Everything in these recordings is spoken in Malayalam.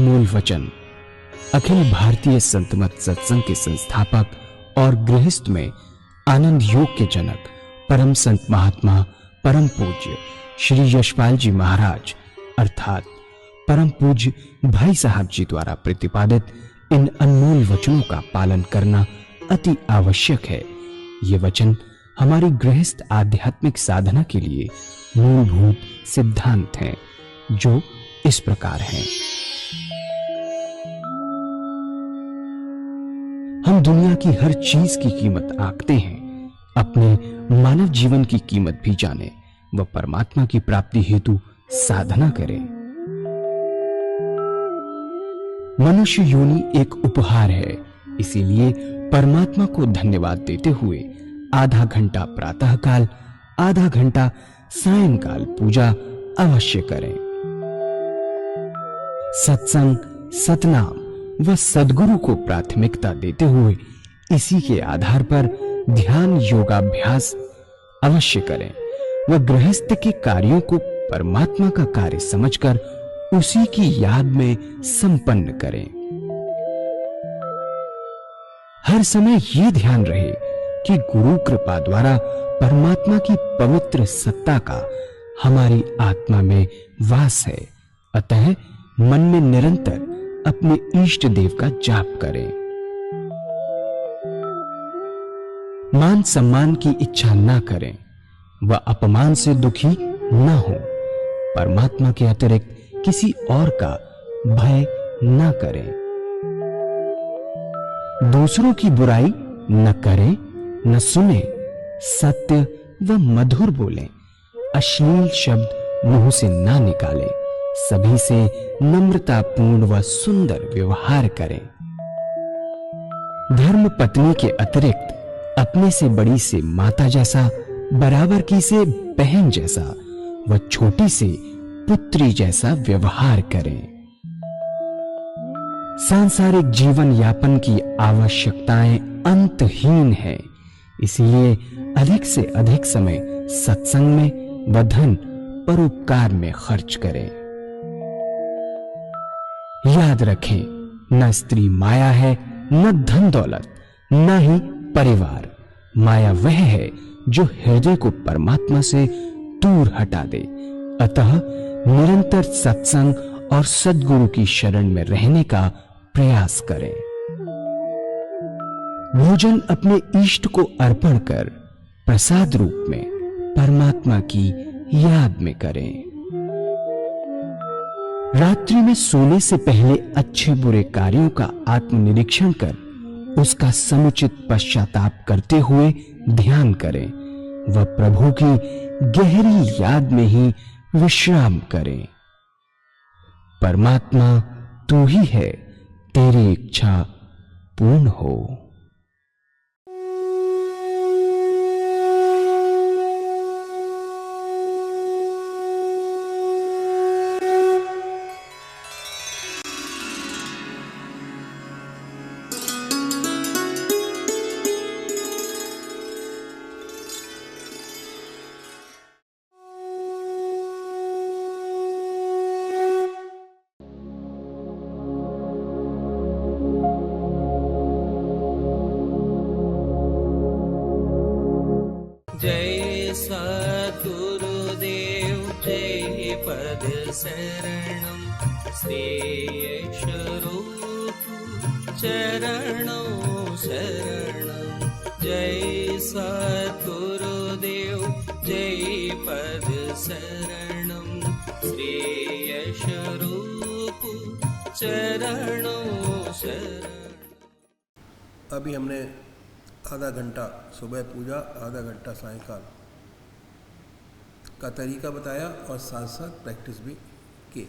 अनमोल वचन अखिल भारतीय संत मत सत्संग के संस्थापक और गृहस्थ में आनंद योग के जनक परम संत महात्मा परम पूज्य श्री यशपाल जी महाराज अर्थात परम पूज्य भाई साहब जी द्वारा प्रतिपादित इन अनमोल वचनों का पालन करना अति आवश्यक है। ये वचन हमारी गृहस्थ आध्यात्मिक साधना के लिए मूलभूत सिद्धांत हैं, जो इस प्रकार हैं। हम दुनिया की हर चीज की कीमत आंकते हैं, अपने मानव जीवन की कीमत भी जाने व परमात्मा की प्राप्ति हेतु साधना करें। मनुष्य योनि एक उपहार है, इसीलिए परमात्मा को धन्यवाद देते हुए आधा घंटा प्रातःकाल, आधा घंटा सायंकाल पूजा अवश्य करें। सत्संग, सतनाम व सद्गुरु को प्राथमिकता देते हुए इसी के आधार पर ध्यान योगाभ्यास अवश्य करें व गृहस्थ के कार्यों को परमात्मा का कार्य समझकर उसी की याद में संपन्न करें। हर समय ये ध्यान रहे कि गुरु कृपा द्वारा परमात्मा की पवित्र सत्ता का हमारी आत्मा में वास है, अतः मन में निरंतर अपने इष्ट देव का जाप करें। मान सम्मान की इच्छा ना करें व अपमान से दुखी ना हो। परमात्मा के अतिरिक्त किसी और का भय ना करें। दूसरों की बुराई न करें, न सुने, सत्य व मधुर बोलें, अश्लील शब्द मुंह से ना निकालें, सभी से नम्रतापूर्ण व सुंदर व्यवहार करें। धर्म पत्नी के अतिरिक्त अपने से बड़ी से माता जैसा, बराबर की से बहन जैसा व छोटी से पुत्री जैसा व्यवहार करें। सांसारिक जीवन यापन की आवश्यकताएं अंतहीन है, इसलिए अधिक से अधिक समय सत्संग में व धन परोपकार में खर्च करें। याद रखें, न स्त्री माया है, न धन दौलत, न ही परिवार। माया वह है जो हृदय को परमात्मा से दूर हटा दे। अतः निरंतर सत्संग और सद्गुरु की शरण में रहने का प्रयास करें। भोजन अपने इष्ट को अर्पण कर प्रसाद रूप में परमात्मा की याद में करें। रात्रि में सोने से पहले अच्छे बुरे कार्यों का आत्मनिरीक्षण कर उसका समुचित पश्चाताप करते हुए ध्यान करें व प्रभु की गहरी याद में ही विश्राम करें। परमात्मा तू ही है, तेरी इच्छा पूर्ण हो। जय सद्गुरुदेव जय पद शरणं श्रेयस्वरूप चरणों शरणं। जय सद्गुरुदेव जय पद शरणं श्रेयस्वरूप चरणों शरणं। अभी हमने आधा घंटा सुबह पूजा, आधा घंटा सायंकाल का तरीका बताया और साथ साथ प्रैक्टिस भी की।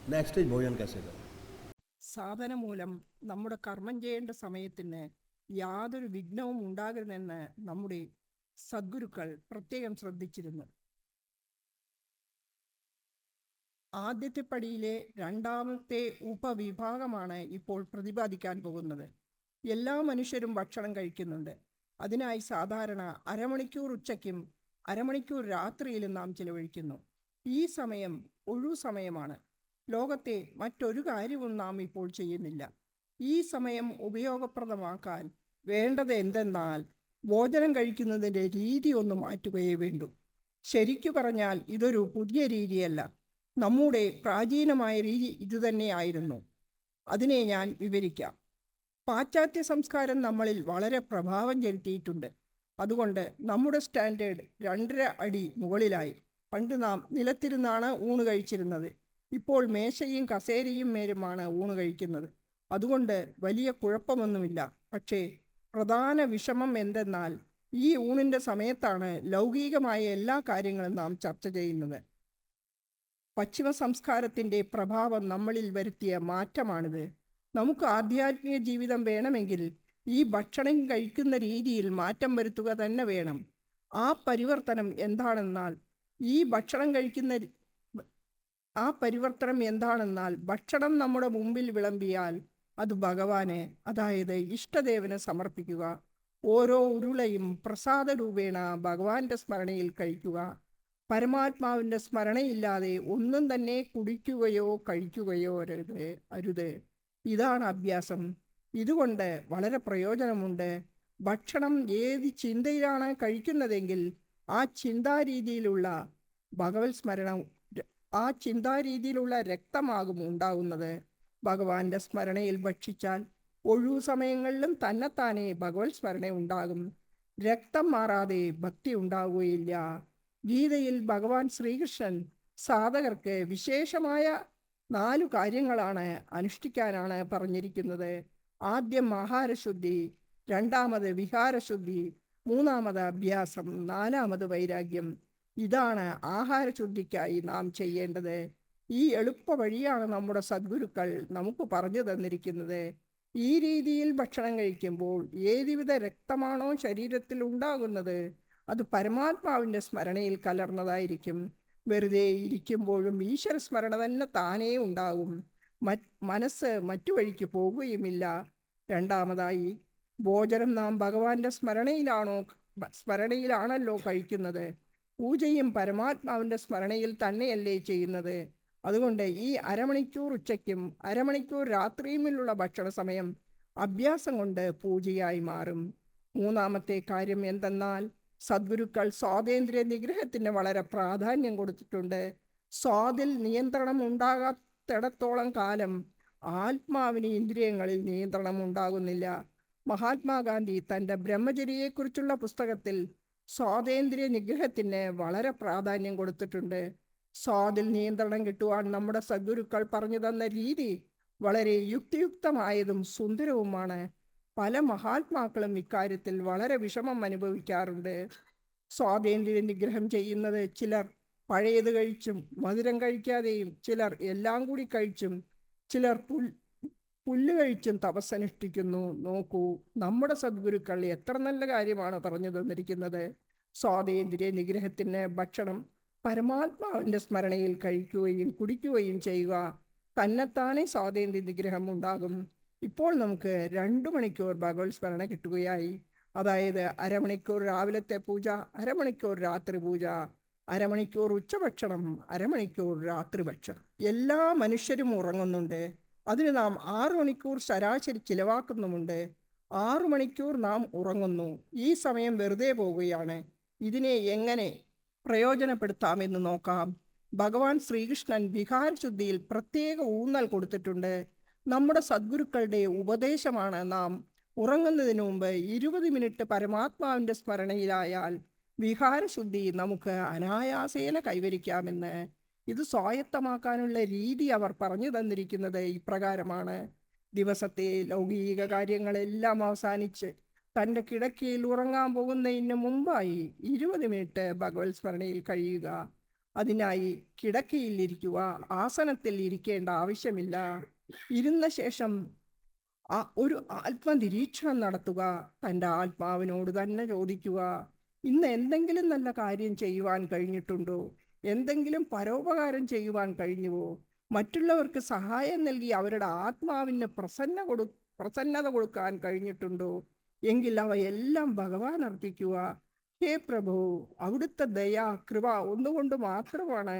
नेक्स्ट इज भोजन कैसे करें। സാധന മൂലം നമ്മുടെ കർമ്മം ചെയ്യേണ്ട സമയത്തിന് യാതൊരു വിഘ്നവും ഉണ്ടാകരുതെന്ന് നമ്മുടെ സദ്ഗുരുക്കൾ പ്രത്യേകം ശ്രദ്ധിച്ചിരുന്നു. ആദ്യത്തെ പടിയിലെ രണ്ടാമത്തെ ഉപവിഭാഗമാണ് ഇപ്പോൾ പ്രതിപാദിക്കാൻ പോകുന്നത്. എല്ലാ മനുഷ്യരും ഭക്ഷണം കഴിക്കുന്നുണ്ട്. അതിനായി സാധാരണ അരമണിക്കൂർ ഉച്ചയ്ക്കും അരമണിക്കൂർ രാത്രിയിലും നാം ചിലവഴിക്കുന്നു. ഈ സമയം ഒഴിവു സമയമാണ്. ലോകത്തെ മറ്റൊരു കാര്യവും നാം ഇപ്പോൾ ചെയ്യുന്നില്ല. ഈ സമയം ഉപയോഗപ്രദമാക്കാൻ വേണ്ടത് എന്തെന്നാൽ ഭോജനം കഴിക്കുന്നതിൻ്റെ രീതി ഒന്ന് മാറ്റുകയേ വേണ്ടൂ. ശരിക്കു പറഞ്ഞാൽ ഇതൊരു പുതിയ രീതിയല്ല, നമ്മുടെ പ്രാചീനമായ രീതി ഇതുതന്നെയായിരുന്നു. അതിനെ ഞാൻ വിവരിക്കാം. പാശ്ചാത്യ സംസ്കാരം നമ്മളിൽ വളരെ പ്രഭാവം ചെലുത്തിയിട്ടുണ്ട്. അതുകൊണ്ട് നമ്മുടെ സ്റ്റാൻഡേർഡ് 2.5 അടി മുകളിലായി. പണ്ട് നാം നിലത്തിരുന്നാണ് ഊണ് കഴിച്ചിരുന്നത്. ഇപ്പോൾ മേശയും കസേരയും മേലുമാണ് ഊണ് കഴിക്കുന്നത്. അതുകൊണ്ട് വലിയ കുഴപ്പമൊന്നുമില്ല. പക്ഷേ പ്രധാന വിഷമം എന്തെന്നാൽ ഈ ഊണിൻ്റെ സമയത്താണ് ലൗകികമായ എല്ലാ കാര്യങ്ങളും നാം ചർച്ച ചെയ്യുന്നത്. പശ്ചിമ സംസ്കാരത്തിൻ്റെ പ്രഭാവം നമ്മളിൽ വരുത്തിയ മാറ്റമാണിത്. നമുക്ക് ആധ്യാത്മിക ജീവിതം വേണമെങ്കിൽ ഈ ഭക്ഷണം കഴിക്കുന്ന രീതിയിൽ മാറ്റം വരുത്തുക തന്നെ വേണം. ആ പരിവർത്തനം എന്താണെന്നാൽ ഭക്ഷണം നമ്മുടെ മുമ്പിൽ വിളമ്പിയാൽ അത് ഭഗവാന്, അതായത് ഇഷ്ടദേവന് സമർപ്പിക്കുക. ഓരോ ഉരുളയും പ്രസാദ രൂപേണ ഭഗവാന്റെ സ്മരണയിൽ കഴിക്കുക. പരമാത്മാവിൻ്റെ സ്മരണയില്ലാതെ ഒന്നും തന്നെ കുടിക്കുകയോ കഴിക്കുകയോ അരുത്. ഇതാണ് അഭ്യാസം. ഇതുകൊണ്ട് വളരെ പ്രയോജനമുണ്ട്. ഭക്ഷണം ഏത് ചിന്തയിലാണ് കഴിക്കുന്നതെങ്കിൽ ആ ചിന്താരീതിയിലുള്ള ഭഗവത് സ്മരണ, ആ ചിന്താരീതിയിലുള്ള രക്തമാകും ഉണ്ടാകുന്നത്. ഭഗവാന്റെ സ്മരണയിൽ ഭക്ഷിച്ചാൽ ഒഴിവു സമയങ്ങളിലും തന്നെത്താനെ ഭഗവത് സ്മരണ ഉണ്ടാകും. രക്തം മാറാതെ ഭക്തി ഉണ്ടാവുകയില്ല. ഗീതയിൽ ഭഗവാൻ ശ്രീകൃഷ്ണൻ സാധകർക്ക് വിശേഷമായ 4 കാര്യങ്ങളാണ് അനുഷ്ഠിക്കാനാണ് പറഞ്ഞിരിക്കുന്നത്. ആദ്യം ആഹാരശുദ്ധി, രണ്ടാമത് വിഹാരശുദ്ധി, മൂന്നാമത് അഭ്യാസം, നാലാമത് വൈരാഗ്യം. ഇതാണ് ആഹാരശുദ്ധിക്കായി നാം ചെയ്യേണ്ടത്. ഈ എളുപ്പ വഴിയാണ് നമ്മുടെ സദ്ഗുരുക്കൾ നമുക്ക് പറഞ്ഞു തന്നിരിക്കുന്നത്. ഈ രീതിയിൽ ഭക്ഷണം കഴിക്കുമ്പോൾ ഏതുവിധ രക്തമാണോ ശരീരത്തിൽ ഉണ്ടാകുന്നത് അത് പരമാത്മാവിൻ്റെ സ്മരണയിൽ കലർന്നതായിരിക്കും. വെറുതെ ഇരിക്കുമ്പോഴും ഈശ്വര സ്മരണ തന്നെ താനേ ഉണ്ടാകും. മനസ്സ് മറ്റു വഴിക്ക് പോകുകയുമില്ല. രണ്ടാമതായി, ഭോജനം നാം ഭഗവാന്റെ സ്മരണയിലാണല്ലോ കഴിക്കുന്നത്. പൂജയും പരമാത്മാവിൻ്റെ സ്മരണയിൽ തന്നെയല്ലേ ചെയ്യുന്നത്. അതുകൊണ്ട് ഈ അരമണിക്കൂർ ഉച്ചയ്ക്കും അരമണിക്കൂർ രാത്രിയുമിലുള്ള ഭക്ഷണ സമയം അഭ്യാസം കൊണ്ട് പൂജയായി മാറും. മൂന്നാമത്തെ കാര്യം എന്തെന്നാൽ സദ്ഗുരുക്കൾ സ്വാതന്ത്ര്യ നിഗ്രഹത്തിന് വളരെ പ്രാധാന്യം കൊടുത്തിട്ടുണ്ട്. സ്വാദിൽ നിയന്ത്രണം ഉണ്ടാകാത്തിടത്തോളം കാലം ആത്മാവിന് ഇന്ദ്രിയങ്ങളിൽ നിയന്ത്രണം ഉണ്ടാകുന്നില്ല. മഹാത്മാഗാന്ധി തൻ്റെ ബ്രഹ്മചര്യയെക്കുറിച്ചുള്ള പുസ്തകത്തിൽ സ്വാതന്ത്ര്യ നിഗ്രഹത്തിന് വളരെ പ്രാധാന്യം കൊടുത്തിട്ടുണ്ട്. സ്വാദിൽ നിയന്ത്രണം കിട്ടുവാൻ നമ്മുടെ സദ്ഗുരുക്കൾ പറഞ്ഞു തന്ന രീതി വളരെ യുക്തിയുക്തമായതും സുന്ദരവുമാണ്. പല മഹാത്മാക്കളും ഇക്കാര്യത്തിൽ വളരെ വിഷമം അനുഭവിക്കാറുണ്ട്. സ്വാതന്ത്ര്യ നിഗ്രഹം ചെയ്യുന്നത് ചിലർ പഴയത് കഴിച്ചും മധുരം കഴിക്കാതെയും, ചിലർ എല്ലാം കൂടി കഴിച്ചും, ചിലർ പുല്ല് കഴിച്ചും തപസ്സനുഷ്ഠിക്കുന്നു. നോക്കൂ, നമ്മുടെ സദ്ഗുരുക്കൾ എത്ര നല്ല കാര്യമാണ് പറഞ്ഞു തന്നിരിക്കുന്നത്. സ്വാതന്ത്ര്യ നിഗ്രഹത്തിന് ഭക്ഷണം പരമാത്മാവിൻ്റെ സ്മരണയിൽ കഴിക്കുകയും കുടിക്കുകയും ചെയ്യുക. തന്നെത്താനെ സ്വാതന്ത്ര്യ നിഗ്രഹം ഉണ്ടാകും. ഇപ്പോൾ നമുക്ക് 2 മണിക്കൂർ ഭഗവത് സ്മരണ കിട്ടുകയായി. അതായത് അരമണിക്കൂർ രാവിലത്തെ പൂജ, അരമണിക്കൂർ രാത്രി പൂജ, അരമണിക്കൂർ ഉച്ചഭക്ഷണം, അരമണിക്കൂർ രാത്രി ഭക്ഷണം. എല്ലാ മനുഷ്യരും ഉറങ്ങുന്നുണ്ട്. അതിന് നാം 6 മണിക്കൂർ ശരാശരി ചിലവാക്കുന്നുമുണ്ട്. 6 മണിക്കൂർ നാം ഉറങ്ങുന്നു. ഈ സമയം വെറുതെ പോവുകയാണ്. ഇതിനെ എങ്ങനെ പ്രയോജനപ്പെടുത്താമെന്ന് നോക്കാം. ഭഗവാൻ ശ്രീകൃഷ്ണൻ വിഹാരശുദ്ധിയിൽ പ്രത്യേക ഊന്നൽ കൊടുത്തിട്ടുണ്ട്. നമ്മുടെ സദ്ഗുരുക്കളുടെ ഉപദേശമാണ് നാം ഉറങ്ങുന്നതിന് മുമ്പ് 20 മിനിറ്റ് പരമാത്മാവിൻ്റെ സ്മരണയിലായാൽ വിഹാരശുദ്ധി നമുക്ക് അനായാസേന കൈവരിക്കാമെന്ന്. ഇത് സ്വായത്തമാക്കാനുള്ള രീതി അവർ പറഞ്ഞു തന്നിരിക്കുന്നത് ഇപ്രകാരമാണ്. ദിവസത്തെ ലൗകിക കാര്യങ്ങളെല്ലാം അവസാനിച്ച് തൻ്റെ കിടക്കയിൽ ഉറങ്ങാൻ പോകുന്നതിന് മുമ്പായി 20 മിനിറ്റ് ഭഗവത് സ്മരണയിൽ കഴിയുക. അതിനായി കിടക്കയിൽ ഇരിക്കുക. ആസനത്തിൽ ഇരിക്കേണ്ട ആവശ്യമില്ല. ഇരുന്ന ശേഷം ഒരു ആത്മനിരീക്ഷണം നടത്തുക. തൻ്റെ ആത്മാവിനോട് തന്നെ ചോദിക്കുക, ഇന്ന് എന്തെങ്കിലും നല്ല കാര്യം ചെയ്യുവാൻ കഴിഞ്ഞിട്ടുണ്ടോ? എന്തെങ്കിലും പരോപകാരം ചെയ്യുവാൻ കഴിഞ്ഞുവോ? മറ്റുള്ളവർക്ക് സഹായം നൽകി അവരുടെ ആത്മാവിന് പ്രസന്നത കൊടുക്കാൻ കഴിഞ്ഞിട്ടുണ്ടോ? എങ്കിൽ അവയെല്ലാം ഭഗവാൻ അർപ്പിക്കുക. ഹേ പ്രഭു, അവിടുത്തെ ദയ കൃപ ഒന്നുകൊണ്ട് മാത്രമാണ്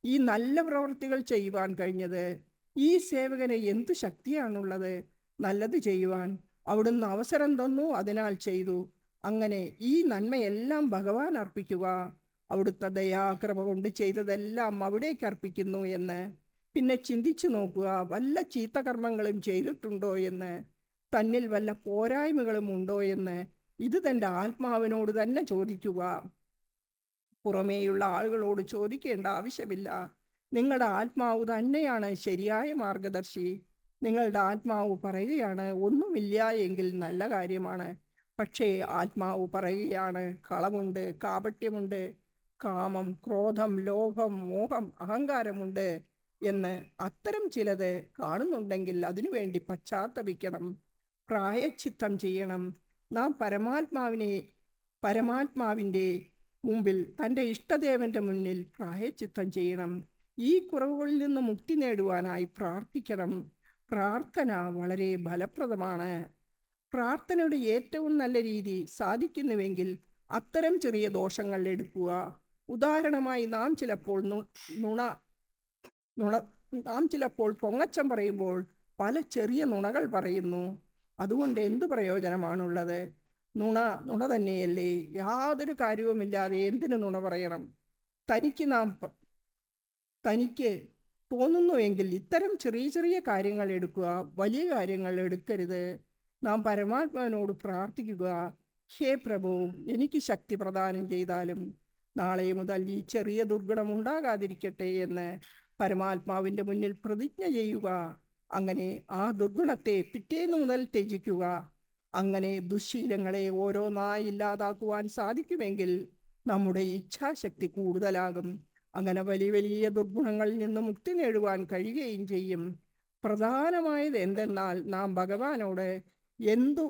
ഈ നല്ല പ്രവൃത്തികൾ ചെയ്യുവാൻ കഴിഞ്ഞത്? ഈ സേവകന് എന്തു ശക്തിയാണുള്ളത്? നല്ലത് ചെയ്യുവാൻ അവിടുന്ന് അവസരം തന്നു, അതിനാൽ ചെയ്തു. അങ്ങനെ ഈ നന്മയെല്ലാം ഭഗവാൻ അർപ്പിക്കുക. അവിടുത്തെ ദയാകൃപ കൊണ്ട് ചെയ്തതെല്ലാം അവിടേക്ക് അർപ്പിക്കുന്നു എന്ന്. പിന്നെ ചിന്തിച്ചു നോക്കുക, വല്ല ചീത്തകർമ്മങ്ങളും ചെയ്തിട്ടുണ്ടോ എന്ന്, തന്നിൽ വല്ല പോരായ്മകളും ഉണ്ടോ എന്ന്. ഇത് തൻ്റെ ആത്മാവിനോട് തന്നെ ചോദിക്കുക. പുറമേയുള്ള ആളുകളോട് ചോദിക്കേണ്ട ആവശ്യമില്ല. നിങ്ങളുടെ ആത്മാവ് തന്നെയാണ് ശരിയായ മാർഗദർശി. നിങ്ങളുടെ ആത്മാവ് പറയുകയാണ് ഒന്നുമില്ല എങ്കിൽ നല്ല കാര്യമാണ്. പക്ഷേ ആത്മാവ് പറയുകയാണ് കളവുണ്ട്, കാപട്യമുണ്ട്, കാമം, ക്രോധം, ലോഭം, മോഹം, അഹങ്കാരമുണ്ട് എന്ന്. അത്തരം ചിലത് കാണുന്നുണ്ടെങ്കിൽ അതിനുവേണ്ടി പശ്ചാത്തപിക്കണം, പ്രായശ്ചിത്തം ചെയ്യണം. നാം പരമാത്മാവിൻ്റെ മുമ്പിൽ, തൻ്റെ ഇഷ്ടദേവന്റെ മുന്നിൽ പ്രായശ്ചിത്തം ചെയ്യണം. ഈ കുറവുകളിൽ നിന്ന് മുക്തി നേടുവാനായി പ്രാർത്ഥിക്കണം. പ്രാർത്ഥന വളരെ ഫലപ്രദമാണ്. പ്രാർത്ഥനയുടെ ഏറ്റവും നല്ല രീതി സാധിക്കുന്നുവെങ്കിൽ അത്തരം ചെറിയ ദോഷങ്ങൾ എടുക്കുക. ഉദാഹരണമായി നാം ചിലപ്പോൾ പൊങ്ങച്ചം പറയുമ്പോൾ പല ചെറിയ നുണകൾ പറയുന്നു. അതുകൊണ്ട് എന്തു പ്രയോജനമാണുള്ളത്? നുണ തന്നെയല്ലേ? യാതൊരു കാര്യവുമില്ലാതെ എന്തിനു നുണ പറയണം? തനിക്ക് തോന്നുന്നുവെങ്കിൽ ഇത്തരം ചെറിയ ചെറിയ കാര്യങ്ങൾ എടുക്കുക, വലിയ കാര്യങ്ങൾ എടുക്കരുത്. നാം പരമാത്മാവിനോട് പ്രാർത്ഥിക്കുക, ഹേ പ്രഭു, എനിക്ക് ശക്തി പ്രദാനം ചെയ്താലും നാളെ മുതൽ ഈ ചെറിയ ദുർഗുണം ഉണ്ടാകാതിരിക്കട്ടെ എന്ന് പരമാത്മാവിൻ്റെ മുന്നിൽ പ്രതിജ്ഞ ചെയ്യുക. അങ്ങനെ ആ ദുർഗുണത്തെ പിറ്റേന്ന് മുതൽ ത്യജിക്കുക. അങ്ങനെ ദുശ്ശീലങ്ങളെ ഓരോന്നായി ഇല്ലാതാക്കുവാൻ സാധിക്കുമെങ്കിൽ നമ്മുടെ ഇച്ഛാശക്തി കൂടുതലാകും. അങ്ങനെ വലിയ വലിയ ദുർഗുണങ്ങളിൽ നിന്ന് മുക്തി നേടുവാൻ കഴിയുകയും ചെയ്യും. പ്രധാനമായത് എന്തെന്നാൽ നാം ഭഗവാനോട് എന്തു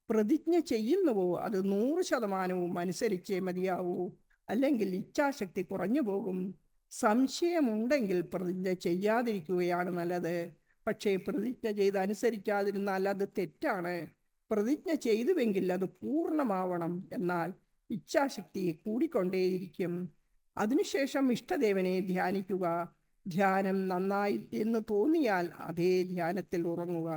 പ്രതിജ്ഞ ചെയ്യുന്നുവോ അത് 100% അനുസരിച്ചേ മതിയാവൂ. അല്ലെങ്കിൽ ഇച്ഛാശക്തി കുറഞ്ഞു പോകും. സംശയമുണ്ടെങ്കിൽ പ്രതിജ്ഞ ചെയ്യാതിരിക്കുകയാണ് നല്ലത്. പക്ഷേ പ്രതിജ്ഞ ചെയ്ത് അനുസരിക്കാതിരുന്നാൽ അത് തെറ്റാണ്. പ്രതിജ്ഞ ചെയ്തുവെങ്കിൽ അത് പൂർണ്ണമാവണം. എന്നാൽ ഇച്ഛാശക്തി കൂടിക്കൊണ്ടേയിരിക്കും. അതിനുശേഷം ഇഷ്ടദേവനെ ധ്യാനിക്കുക. ധ്യാനം നന്നായി എന്ന് തോന്നിയാൽ അതേ ധ്യാനത്തിൽ ഉറങ്ങുക.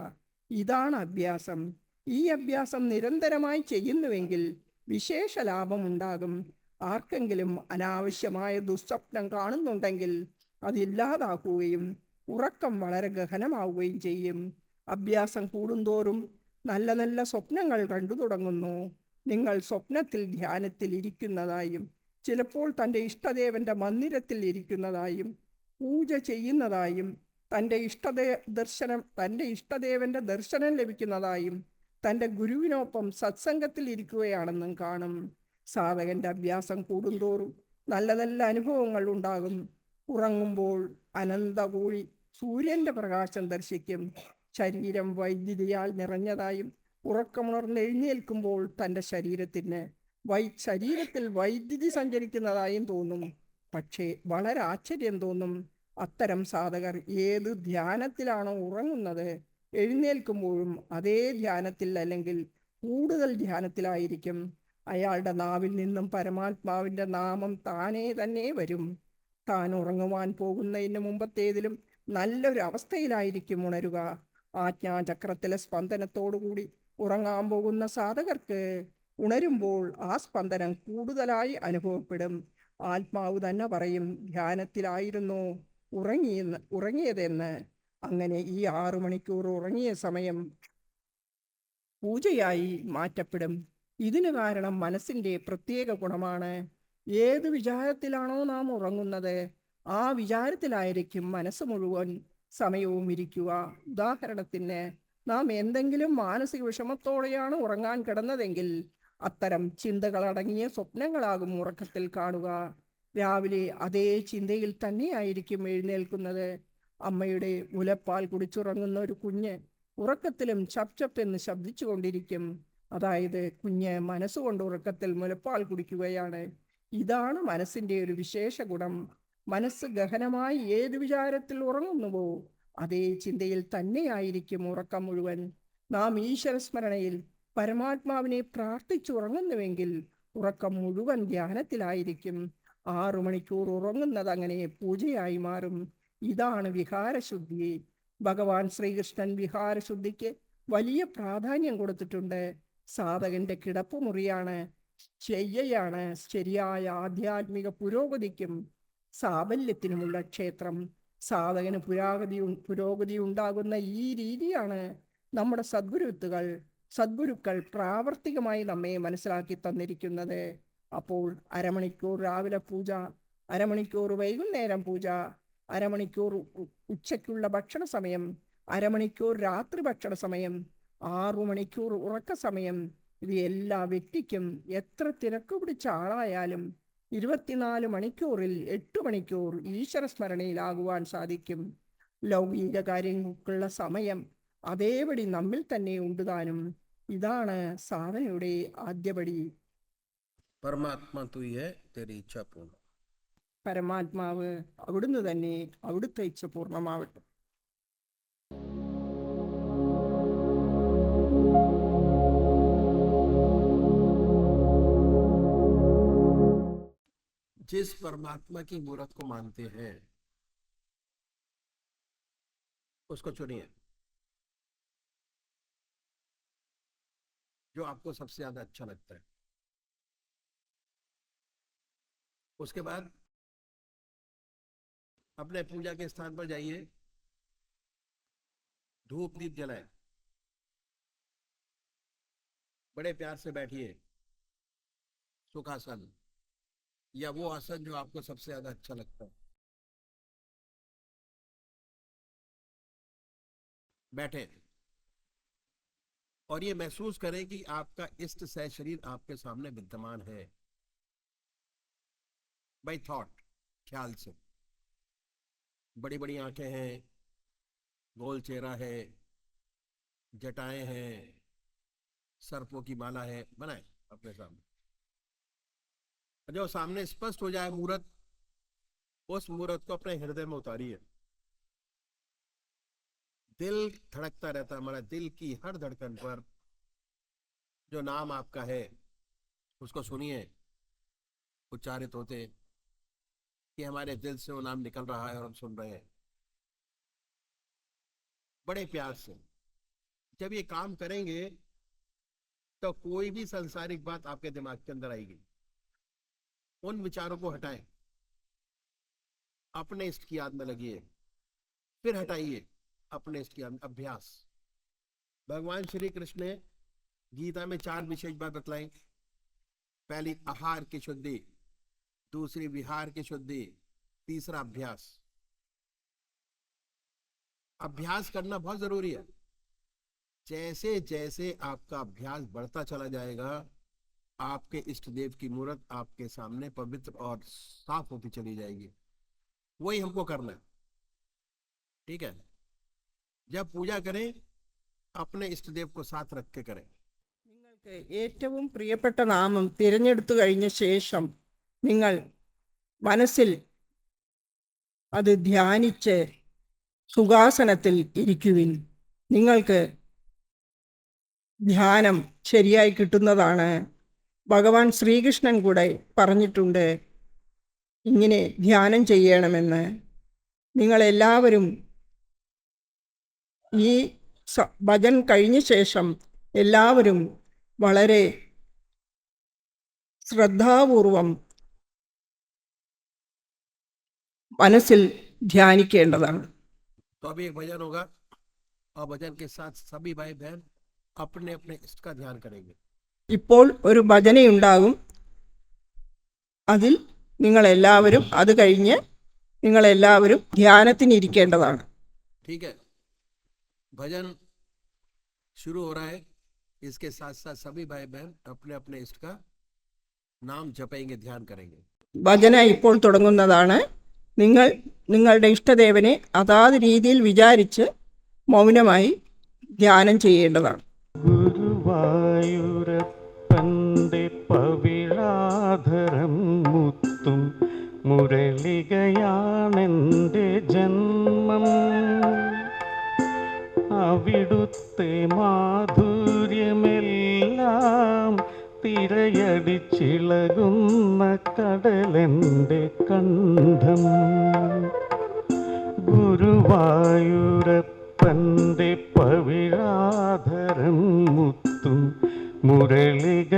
ഇതാണ് അഭ്യാസം. ഈ അഭ്യാസം നിരന്തരമായി ചെയ്യുന്നുവെങ്കിൽ വിശേഷ ലാഭമുണ്ടാകും. ആർക്കെങ്കിലും അനാവശ്യമായ ദുസ്വപ്നം കാണുന്നുണ്ടെങ്കിൽ അതില്ലാതാക്കുകയും ഉറക്കം വളരെ ഗഹനമാവുകയും ചെയ്യും. അഭ്യാസം കൂടുന്തോറും നല്ല നല്ല സ്വപ്നങ്ങൾ കണ്ടു തുടങ്ങുന്നു. നിങ്ങൾ സ്വപ്നത്തിൽ ധ്യാനത്തിൽ ഇരിക്കുന്നതായും ചിലപ്പോൾ തൻ്റെ ഇഷ്ടദേവന്റെ മന്ദിരത്തിൽ ഇരിക്കുന്നതായും പൂജ ചെയ്യുന്നതായും തൻ്റെ ഇഷ്ടദേവന്റെ ദർശനം ലഭിക്കുന്നതായും തൻ്റെ ഗുരുവിനൊപ്പം സത്സംഗത്തിൽ ഇരിക്കുകയാണെന്നും കാണും. സാധകന്റെ അഭ്യാസം കൂടുന്തോറും നല്ല നല്ല അനുഭവങ്ങൾ ഉണ്ടാകും. ഉറങ്ങുമ്പോൾ അനന്തകോടി സൂര്യന്റെ പ്രകാശം ദർശിക്കും. ശരീരം വൈദ്യുതിയാൽ നിറഞ്ഞതായും ഉറക്കമുണർന്ന് എഴുന്നേൽക്കുമ്പോൾ തൻ്റെ ശരീരത്തിൽ വൈദ്യുതി സഞ്ചരിക്കുന്നതായും തോന്നും. പക്ഷേ വളരെ ആശ്ചര്യം തോന്നും. അത്തരം സാധകർ ഏത് ധ്യാനത്തിലാണോ ഉറങ്ങുന്നത്, എഴുന്നേൽക്കുമ്പോഴും അതേ ധ്യാനത്തിൽ അല്ലെങ്കിൽ കൂടുതൽ ധ്യാനത്തിലായിരിക്കും. അയാളുടെ നാവിൽ നിന്നും പരമാത്മാവിൻ്റെ നാമം താനേ തന്നെ വരും. താൻ ഉറങ്ങുവാൻ പോകുന്നതിന് മുമ്പത്തേതിലും നല്ലൊരു അവസ്ഥയിലായിരിക്കും ഉണരുക. ആജ്ഞാചക്രത്തിലെ സ്പന്ദനത്തോടുകൂടി ഉറങ്ങാൻ പോകുന്ന സാധകർക്ക് ഉണരുമ്പോൾ ആ സ്പന്ദനം കൂടുതലായി അനുഭവപ്പെടും. ആത്മാവ് തന്നെ പറയും, ധ്യാനത്തിലായിരുന്നു ഉറങ്ങിയതെന്ന്. അങ്ങനെ ഈ 6 മണിക്കൂർ ഉറങ്ങിയ സമയം പൂജയായി മാറ്റപ്പെടും. ഇതിന് കാരണം മനസ്സിൻ്റെ പ്രത്യേക ഗുണമാണ്. ഏത് വിചാരത്തിലാണോ നാം ഉറങ്ങുന്നത് ആ വിചാരത്തിലായിരിക്കും മനസ്സ് മുഴുവൻ സമയവും ഇരിക്കുക. ഉദാഹരണത്തിന്, നാം എന്തെങ്കിലും മാനസിക വിഷമത്തോടെയാണ് ഉറങ്ങാൻ കിടന്നതെങ്കിൽ അത്തരം ചിന്തകളടങ്ങിയ സ്വപ്നങ്ങളാകും ഉറക്കത്തിൽ കാണുക. രാവിലെ അതേ ചിന്തയിൽ തന്നെയായിരിക്കും എഴുന്നേൽക്കുന്നത്. അമ്മയുടെ മുലപ്പാൽ കുടിച്ചുറങ്ങുന്ന ഒരു കുഞ്ഞ് ഉറക്കത്തിലും ചപ് ചപ്പ് എന്ന് ശബ്ദിച്ചു കൊണ്ടിരിക്കും. അതായത് കുഞ്ഞ് മനസ്സുകൊണ്ട് ഉറക്കത്തിൽ മുലപ്പാൽ കുടിക്കുകയാണ്. ഇതാണ് മനസ്സിൻ്റെ ഒരു വിശേഷ ഗുണം. മനസ്സ് ഗഹനമായി ഏത് വിചാരത്തിൽ ഉറങ്ങുന്നുവോ അതേ ചിന്തയിൽ തന്നെയായിരിക്കും ഉറക്കം മുഴുവൻ. നാം ഈശ്വരസ്മരണയിൽ പരമാത്മാവിനെ പ്രാർത്ഥിച്ചുറങ്ങുന്നുവെങ്കിൽ ഉറക്കം മുഴുവൻ ധ്യാനത്തിലായിരിക്കും. 6 മണിക്കൂർ ഉറങ്ങുന്നത് അങ്ങനെ പൂജയായി മാറും. ഇതാണ് വിഹാരശുദ്ധി. ഭഗവാൻ ശ്രീകൃഷ്ണൻ വിഹാരശുദ്ധിക്ക് വലിയ പ്രാധാന്യം കൊടുത്തിട്ടുണ്ട്. സാധകന്റെ കിടപ്പുമുറിയാണ്, ശയ്യയാണ് ശരിയായ ആധ്യാത്മിക പുരോഗതിക്കും സാഫല്യത്തിനുമുള്ള ക്ഷേത്രം. സാധകന് പുരോഗതി ഉണ്ടാകുന്ന ഈ രീതിയാണ് നമ്മുടെ സദ്ഗുരുക്കൾ പ്രാവർത്തികമായി നമ്മെ മനസ്സിലാക്കി തന്നിരിക്കുന്നത്. അപ്പോൾ അരമണിക്കൂർ രാവിലെ പൂജ, അരമണിക്കൂർ വൈകുന്നേരം പൂജ, അരമണിക്കൂർ ഉച്ചയ്ക്കുള്ള ഭക്ഷണ സമയം, അരമണിക്കൂർ രാത്രി ഭക്ഷണ സമയം, 6 മണിക്കൂർ ഉറക്ക സമയം, ഇത് എല്ലാ വ്യക്തിക്കും എത്ര തിരക്ക് പിടിച്ച ആളായാലും 24 മണിക്കൂറിൽ 8 മണിക്കൂർ ഈശ്വര സ്മരണയിലാകുവാൻ സാധിക്കും. ലൗകിക കാര്യങ്ങൾക്കുള്ള സമയം അതേപടി നമ്മിൽ തന്നെ ഉണ്ടുതാനും. ഇതാണ് സാധനയുടെ ആദ്യപടി. परमात्मा तू ही है, तेरी इच्छा पूर्ण। പരമാത്മാവ് അവിടുന്ന് തന്നെ, അവിടുത്തെ ഇച്ഛ പൂർണ്ണമാവട്ടെ. जिस परमात्मा की मूर्त को मानते हैं उसको चुनिए, जो आपको सबसे ज्यादा अच्छा लगता है। उसके बाद अपने पूजा के स्थान पर जाइए, धूप दीप जलाए, बड़े प्यार से बैठिए, सुखासन या वो आसन जो आपको सबसे ज्यादा अच्छा लगता है, बैठे और ये महसूस करें कि आपका इष्ट सह शरीर आपके सामने विद्यमान है। बाय थॉट, ख्याल से। बड़ी बड़ी आंखें हैं, गोल चेहरा है, जटाएं हैं, सर्पों की माला है, बनाए अपने सामने। जो सामने स्पष्ट हो जाए मूर्त, उस मूर्त को अपने हृदय में उतारिए। दिल धड़कता रहता है, हमारा दिल की हर धड़कन पर जो नाम आपका है उसको सुनिए, उच्चारित होते कि हमारे दिल से वो नाम निकल रहा है और हम सुन रहे हैं बड़े प्यार से। जब ये काम करेंगे तो कोई भी सांसारिक बात आपके दिमाग के अंदर आएगी, उन विचारों को हटाएं, अपने इष्ट की याद में लगिए, फिर हटाइए अपने इष्ट की याद में। अभ्यास। भगवान श्री कृष्ण ने गीता में 4 विशेष बात बतलाई। पहली आहार की शुद्धि, दूसरी विहार की शुद्धि, तीसरा अभ्यास। अभ्यास करना बहुत जरूरी है। जैसे जैसे आपका अभ्यास बढ़ता चला जाएगा, आपके इष्ट देव की मूर्त आपके सामने पवित्र और साफ होती चली जाएगी। वही हमको करना है, ठीक है। जब पूजा करें अपने इष्ट देव को साथ रख के करें। നിങ്ങൾക്ക് ഏറ്റവും പ്രിയപ്പെട്ട നാമം തിരഞ്ഞെടുത്തു കഴിഞ്ഞ ശേഷം നിങ്ങൾ മനസ്സിൽ അത് ധ്യാനിച്ച് സുഖാസനത്തിൽ ഇരിക്കുവിൻ. നിങ്ങൾക്ക് ധ്യാനം ശരിയായി കിട്ടുന്നതാണ്. ഭഗവാൻ ശ്രീകൃഷ്ണൻ കൂടെ പറഞ്ഞിട്ടുണ്ട് ഇങ്ങനെ ധ്യാനം ചെയ്യണമെന്ന്. നിങ്ങളെല്ലാവരും ഈ ഭജൻ കഴിഞ്ഞ ശേഷം എല്ലാവരും വളരെ ശ്രദ്ധാപൂർവം മനസ്സിൽ ധ്യാനിക്കേണ്ടതാണ്. तो अभी एक भजन होगा और भजन के साथ सभी भाई बहन अपने अपने इष्ट का ध्यान करेंगे। ഇപ്പോൾ ഒരു ഭജനയുണ്ടാകും. അതിൽ നിങ്ങളെല്ലാവരും അത് കഴിഞ്ഞ് നിങ്ങളെല്ലാവരും ധ്യാനത്തിനിരിക്കേണ്ടതാണ്. ठीक है, भजन शुरू हो रहा है। इसके साथ साथ सभी भाई बहन अपने अपने इष्ट का नाम जपेंगे, ध्यान करेंगे। ഭജന ഇപ്പോൾ തുടങ്ങുന്നതാണ്. നിങ്ങൾ നിങ്ങളുടെ ഇഷ്ടദേവനെ അതാത് രീതിയിൽ വിചാരിച്ച് മൗനമായി ധ്യാനം ചെയ്യേണ്ടതാണ്. ഗുരുവായൂരപ്പന്റെ പവിഴാധരം മുത്തും മുരളികയാണെന്റെ ജന്മം. അവിടുത്തെ മാധുര്യമെല്ലാം തിരയടിച്ചിളകുന്ന കടലെൻ്റെ കണ്ഠം. ഗുരുവായൂരപ്പൻ്റെ പവിഴാധരം മുത്തും മുരളികയാണെൻ്റെ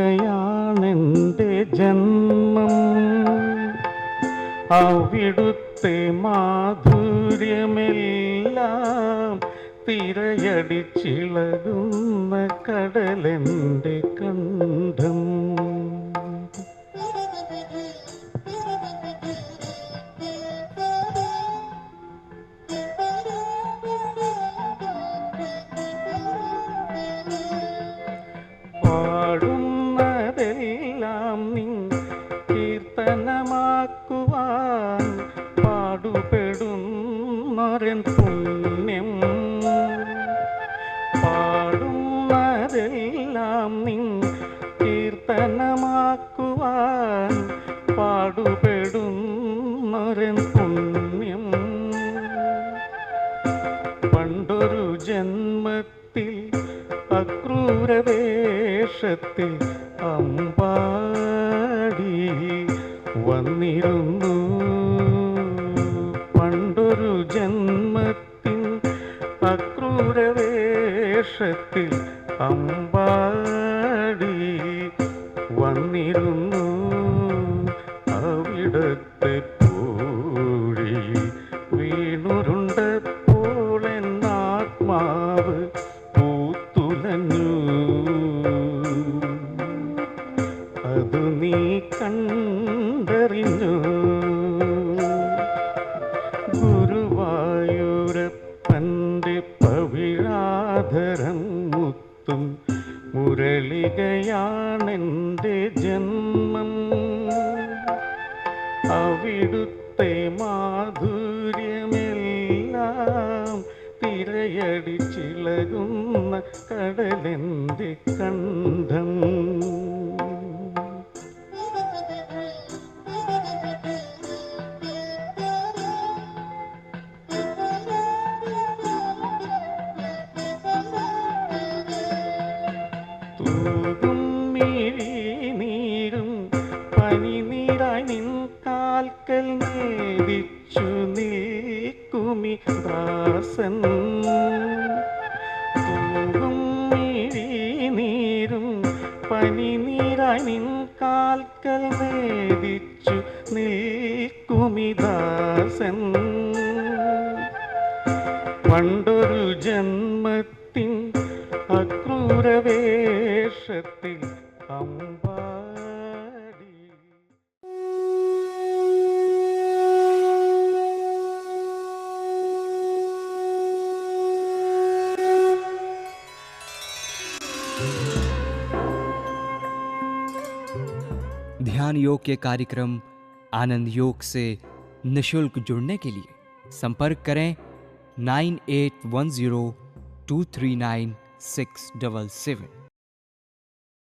ജന്മം. അവിടുത്തെ മാധുര്യമെല്ലാം തിരയടിച്ചിളകുന്ന കടലെൻ്റെ കണ്ഠം. പാടുന്നതെല്ലാം നിൻ കീർത്തനമാക്കുവാൻ പാടുപെടുന്നൊരൻ പുണ്യം. പാടുന്നതെല്ലാം നിൻ കീർത്തനമാക്കുവാൻ പാടുപെടുന്നൊരൻ പുണ്യം. പണ്ടൊരു ജന്മത്തിൽ അക്രൂരവേഷത്തിൽ അമ്പാടി വന്നിരുന്നു. പണ്ടൊരു ജന്മത്തിൽ അക്രൂരവേഷത്തിൽ അമ്പാടി വന്നിരുന്നു. അവിടത്തെ പൂഴി വീണുരുണ്ടപ്പോൾ എന്നാത്മാവ് പൂത്തുലഞ്ഞു. അതു നീ കണ്ടറിഞ്ഞു. ഗുരുവായൂരപ്പൻ്റെ പവിഴാധരം മുത്തും മുരളികയാണെൻ്റെ ജന്മം. അവിടുത്തെ മാധുര്യമെല്ലാം തിരയടിച്ചിളകുന്ന കടലെൻ്റെ കണ്ഠം. തൂകും മിഴിനീരും പനിനീരായി നിൻ കാൽക്കൽ നേദിച്ചു നിൽക്കുമി ദാസൻ. തൂകും മിഴിനീരും പനിനീരായി നിൻ കാൽക്കൽ നേദിച്ചു നിൽക്കുമി ദാസൻ. പണ്ടൊരു ജന്മത്തിൻ അക്രൂരവേഷത്തിൽ അമ്പാടി. ध्यान योग के कार्यक्रम आनंद योग से निशुल्क जुड़ने के लिए संपर्क करें 9810239677।